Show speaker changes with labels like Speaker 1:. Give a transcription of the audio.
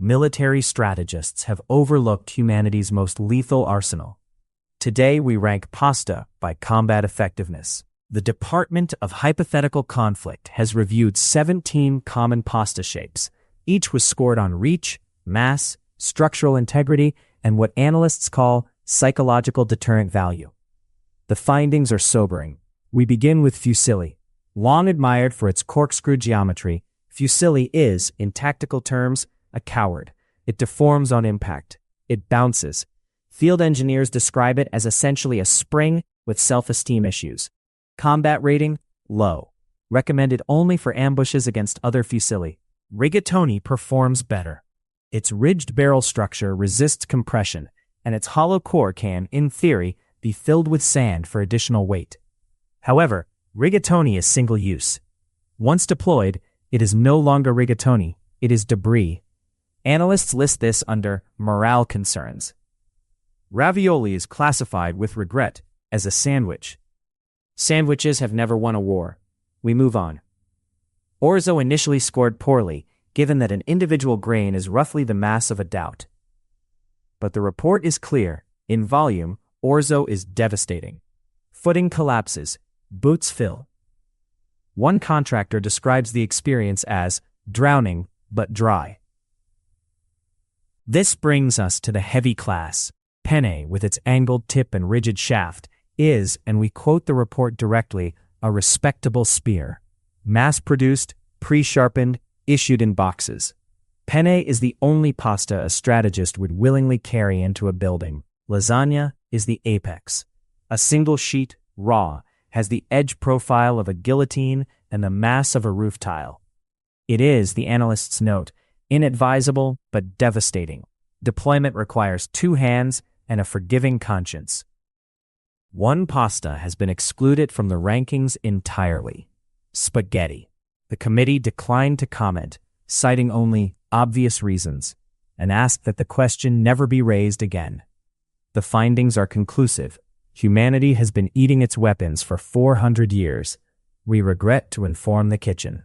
Speaker 1: military strategists have overlooked humanity's most lethal arsenal. Today we rank pasta by combat effectiveness. The Department of Hypothetical Conflict has reviewed 17 common pasta shapes. Each was scored on reach, mass, structural integrity, and what analysts call psychological deterrent value. The findings are sobering. We begin with fusilli. Long admired for its corkscrew geometry, fusilli is, in tactical terms, a coward. It deforms on impact. It bounces. Field engineers describe it as essentially a spring with self-esteem issues. Combat rating, low. Recommended only for ambushes against other fusilli. Rigatoni performs better. Its ridged barrel structure resists compression, and its hollow core can, in theory, be filled with sand for additional weight. However, rigatoni is single-use. Once deployed, it is no longer rigatoni, it is debris. Analysts list this under morale concerns. Ravioli is classified with regret as a sandwich. Sandwiches have never won a war. We move on. Orzo initially scored poorly, given that an individual grain is roughly the mass of a doubt. But the report is clear. In volume, orzo is devastating. Footing collapses. Boots fill. One contractor describes the experience as drowning but dry. This brings us to the heavy class. Penne, with its angled tip and rigid shaft, is, and we quote the report directly, a respectable spear. Mass-produced, pre-sharpened, issued in boxes. Penne is the only pasta a strategist would willingly carry into a building. Lasagna is the apex. A single sheet, raw, has the edge profile of a guillotine and the mass of a roof tile. It is, the analysts note, inadvisable but devastating. Deployment requires 2 hands and a forgiving conscience. One pasta has been excluded from the rankings entirely: spaghetti. The committee declined to comment, citing only obvious reasons, and asked that the question never be raised again. The findings are conclusive. Humanity has been eating its weapons for 400 years. We regret to inform the kitchen.